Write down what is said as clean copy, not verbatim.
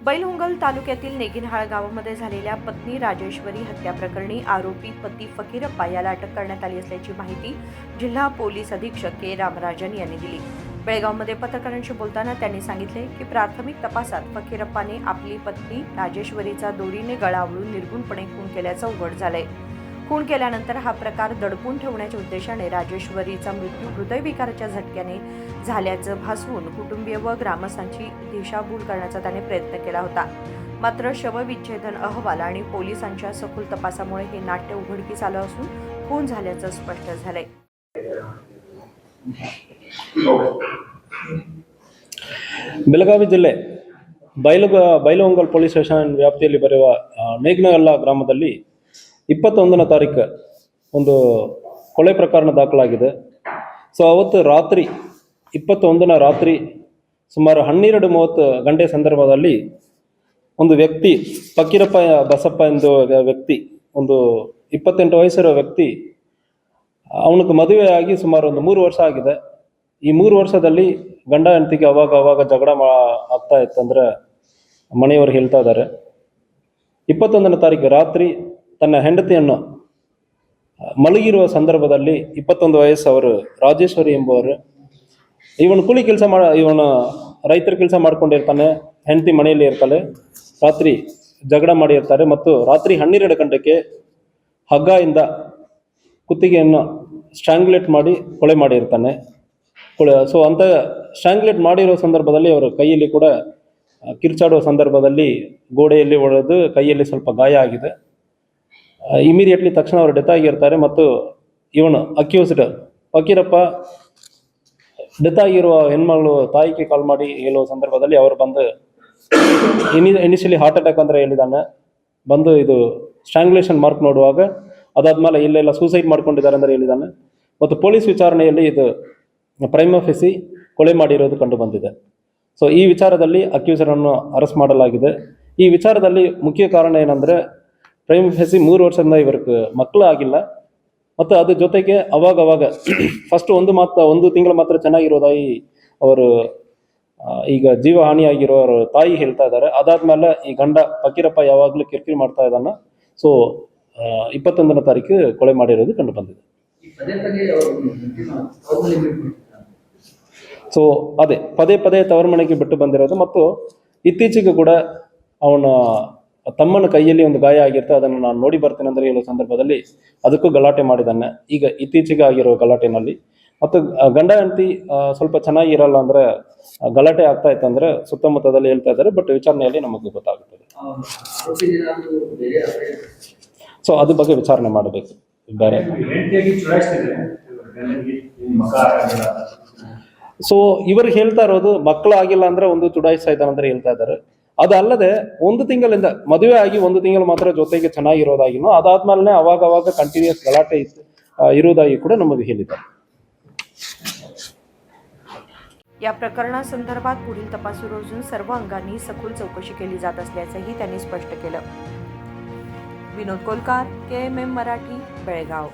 बैलहंगल तालुक्यातील नेगिनहाळ गावामध्ये झालेल्या पत्नी राजेश्वरी हत्या प्रकरणी आरोपी पती फकीरप्पा याला अटक करण्यात आली असल्याची माहिती जिल्हा पोलीस अधीक्षक के रामराजन यांनी दिली। बेळगावमध्ये पत्रकारांशी बोलताना त्यांनी सांगितले की प्राथमिक तपासात फकीरप्पाने आपली पत्नी राजेश्वरीचा दोरीने गळा आवळून निर्गुणपणे खून केल्याचं उघड झालंय। खून केल्यानंतर हा प्रकार दडपून ठेवण्याच्या उद्देशाने राजेश्वरीचा मृत्यू हृदयविकाराच्या झटक्याने झाल्याचं भासवून कुटुंबीय व ग्रामस्थांची दिशाभूल करण्याचा त्याने प्रयत्न केला होता। मात्र शवविच्छेदन अहवाल आणि पोलिसांच्या सखोल तपासामुळे हे नाट्य उघडकीस आलं असून खून झाल्याचं स्पष्ट झालंय। ಬೆಳಗಾವಿ ಜಿಲ್ಲೆ ಬೈಲಹೊಂಗಲ ಪೊಲೀಸ್ ಸ್ಟೇಷನ್ ವ್ಯಾಪ್ತಿಯಲ್ಲಿ ಬರುವ ನೇಗಿನಹಳ್ಳ ಗ್ರಾಮದಲ್ಲಿ 21ನೇ ತಾರೀಕು ಒಂದು ಕೊಲೆ ಪ್ರಕರಣ ದಾಖಲಾಗಿದೆ। ಸೊ ಅವತ್ತು ರಾತ್ರಿ 21ನೇ ರಾತ್ರಿ ಸುಮಾರು 12:30 ಗಂಟೆ ಸಂದರ್ಭದಲ್ಲಿ ಒಂದು ವ್ಯಕ್ತಿ ಫಕೀರಪ್ಪ ಬಸಪ್ಪ ಎಂದು ವ್ಯಕ್ತಿ, ಒಂದು 28 ವಯಸ್ಸಿರೋ ವ್ಯಕ್ತಿ, ಅವನಿಗೆ ಮದುವೆಯಾಗಿ ಸುಮಾರು ಒಂದು 3 ವರ್ಷ ಆಗಿದೆ। ಈ 3 ವರ್ಷದಲ್ಲಿ ಗಂಡ ಹೆಂಡತಿಗೆ ಅವಾಗ ಜಗಳ ಆಗ್ತಾ ಇತ್ತಂದ್ರೆ ಮನೆಯವರು ಹೇಳ್ತಾ ಇದ್ದಾರೆ। 21ನೇ ತಾರೀಕು ರಾತ್ರಿ ತನ್ನ ಹೆಂಡತಿಯನ್ನು ಮಲಗಿರುವ ಸಂದರ್ಭದಲ್ಲಿ 21 ವಯಸ್ಸವರು ರಾಜೇಶ್ವರಿ ಎಂಬುವರು, ಇವನು ಕೂಲಿ ಕೆಲಸ ಇವನು ರೈತರ ಕೆಲಸ ಮಾಡ್ಕೊಂಡಿರ್ತಾನೆ, ಹೆಂಡತಿ ಮನೆಯಲ್ಲಿ ಇರ್ತಾಳೆ, ರಾತ್ರಿ ಜಗಳ ಮಾಡಿರ್ತಾರೆ ಮತ್ತು ರಾತ್ರಿ 12 ಗಂಟೆಗೆ ಹಗ್ಗದಿಂದ ಕುತ್ತಿಗೆಯನ್ನು ಸ್ಟ್ರಾಂಗ್ಯುಲೇಟ್ ಮಾಡಿ ಕೊಲೆ ಮಾಡಿರ್ತಾನೆ। ಸೊ ಅಂತ ಸ್ಟ್ರಾಂಗ್ಯುಲೇಟ್ ಮಾಡಿರೋ ಸಂದರ್ಭದಲ್ಲಿ ಅವರ ಕೈಯಲ್ಲಿ ಕೂಡ ಕಿರ್ಚಾಡುವ ಸಂದರ್ಭದಲ್ಲಿ ಗೋಡೆಯಲ್ಲಿ ಹೊಡೆದು ಕೈಯಲ್ಲಿ ಸ್ವಲ್ಪ ಗಾಯ ಆಗಿದೆ। ಇಮಿಡಿಯೇಟ್ಲಿ ತಕ್ಷಣ ಅವರು ಡೆತ್ ಆಗಿರ್ತಾರೆ ಮತ್ತು ಇವನು ಅಕ್ಯೂಸ್ಡ್ ಫಕೀರಪ್ಪ ಡೆತ್ ಆಗಿರುವ ಹೆಣ್ಮಗಳು ತಾಯಿಗೆ ಕಾಲ್ ಮಾಡಿ ಹೇಳುವ ಸಂದರ್ಭದಲ್ಲಿ ಅವರು ಬಂದು ಇನಿಷಿಯಲಿ ಹಾರ್ಟ್ ಅಟ್ಯಾಕ್ ಅಂದರೆ ಹೇಳಿದ್ದಾನೆ, ಬಂದು ಇದು ಸ್ಟ್ರಾಂಗ್ಯುಲೇಷನ್ ಮಾರ್ಕ್ ನೋಡುವಾಗ ಅದಾದ್ಮೇಲೆ ಇಲ್ಲೆಲ್ಲ ಸೂಸೈಡ್ ಮಾಡ್ಕೊಂಡಿದ್ದಾರೆ ಅಂದರೆ ಹೇಳಿದ್ದಾನೆ ಮತ್ತು ಪೊಲೀಸ್ ವಿಚಾರಣೆಯಲ್ಲಿ ಇದು ಪ್ರೈಮಾ ಫೇಸಿ ಕೊಲೆ ಮಾಡಿರೋದು ಕಂಡು ಬಂದಿದೆ। ಸೊ ಈ ವಿಚಾರದಲ್ಲಿ ಅಕ್ಯೂಸರನ್ನು ಅರೆಸ್ಟ್ ಮಾಡಲಾಗಿದೆ। ಈ ವಿಚಾರದಲ್ಲಿ ಮುಖ್ಯ ಕಾರಣ ಏನಂದರೆ ಪ್ರೈಮಾ ಫೇಸಿ 3 ವರ್ಷದಿಂದ ಇವರಿಗೆ ಮಕ್ಕಳು ಆಗಿಲ್ಲ ಮತ್ತು ಅದ್ರ ಜೊತೆಗೆ ಅವಾಗ ಫಸ್ಟ್ ಒಂದು ತಿಂಗಳು ಮಾತ್ರ ಚೆನ್ನಾಗಿರೋದಾಗಿ ಅವರು ಈಗ ಜೀವ ಹಾನಿಯಾಗಿರೋರು ತಾಯಿ ಹೇಳ್ತಾ ಇದ್ದಾರೆ। ಅದಾದ್ಮೇಲೆ ಈ ಗಂಡ ಫಕೀರಪ್ಪ ಯಾವಾಗಲೂ ಕಿರಿಕಿರಿ ಮಾಡ್ತಾ ಇದ್ದಾನೆ। ಸೊ 21ನೇ ತಾರೀಕು ಕೊಲೆ ಮಾಡಿರೋದು ಕಂಡು ಬಂದಿದೆ। ಸೊ ಅದೇ ಪದೇ ತವರು ಮನೆಗೆ ಬಿಟ್ಟು ಬಂದಿರೋದು ಮತ್ತು ಇತ್ತೀಚೆಗೆ ಕೂಡ ಅವನ ತಮ್ಮನ ಕೈಯಲ್ಲಿ ಒಂದು ಗಾಯ ಆಗಿರುತ್ತೆ, ಅದನ್ನು ನಾನು ನೋಡಿ ಬರ್ತೇನೆ ಅಂದರೆ ಹೇಳೋ ಸಂದರ್ಭದಲ್ಲಿ ಅದಕ್ಕೂ ಗಲಾಟೆ ಮಾಡಿದ್ದಾನೆ। ಈಗ ಇತ್ತೀಚೆಗೆ ಆಗಿರೋ ಗಲಾಟೆನಲ್ಲಿ ಮತ್ತು ಗಂಡ ಹೆಂಡತಿ ಸ್ವಲ್ಪ ಚೆನ್ನಾಗಿ ಇರಲ್ಲ ಅಂದರೆ ಗಲಾಟೆ ಆಗ್ತಾ ಇತ್ತಂದರೆ ಸುತ್ತಮುತ್ತದಲ್ಲಿ ಹೇಳ್ತಾ ಇದ್ದಾರೆ, ಬಟ್ ವಿಚಾರಣೆಯಲ್ಲಿ ನಮಗೆ ಗೊತ್ತಾಗುತ್ತದೆ। ಸೊ ಅದ್ರ ಬಗ್ಗೆ ವಿಚಾರಣೆ ಮಾಡಬೇಕು ಬೇರೆ। ಸೊ ಇವರು ಹೇಳ್ತಾ ಇರೋದು ಮಕ್ಕಳು ಆಗಿಲ್ಲ ಅಂದ್ರೆ ಒಂದು ಚುಡಾಯಿಸ್ತಾ ಇದ್ದಾನೆ ಅಂದ್ರೆ ಹೇಳ್ತಾ ಇದ್ದಾರೆ। ಅದಲ್ಲದೆ 1 ತಿಂಗಳಿಂದ ಮದುವೆ ಆಗಿ 1 ತಿಂಗಳು ಮಾತ್ರ ಜೊತೆಗೆ ಚೆನ್ನಾಗಿರೋದಾಗಿನೂ ಅದಾದ್ಮೇಲೆ ಅವಾಗ ಕಂಟಿನ್ಯೂಸ್ ಗಲಾಟೆ ಇರುವುದಾಗಿ ಕೂಡ ನಮಗೆ ಹೇಳಿದ್ದಾರೆ। या प्रकरणासंदर्भात पुढील तपास सुरू असून सर्व अंगांनी सखोल चौकशी केली जात असल्याचंही त्यांनी स्पष्ट केलं। विनोद कोलकार, KMM मराठी, बेळगाव।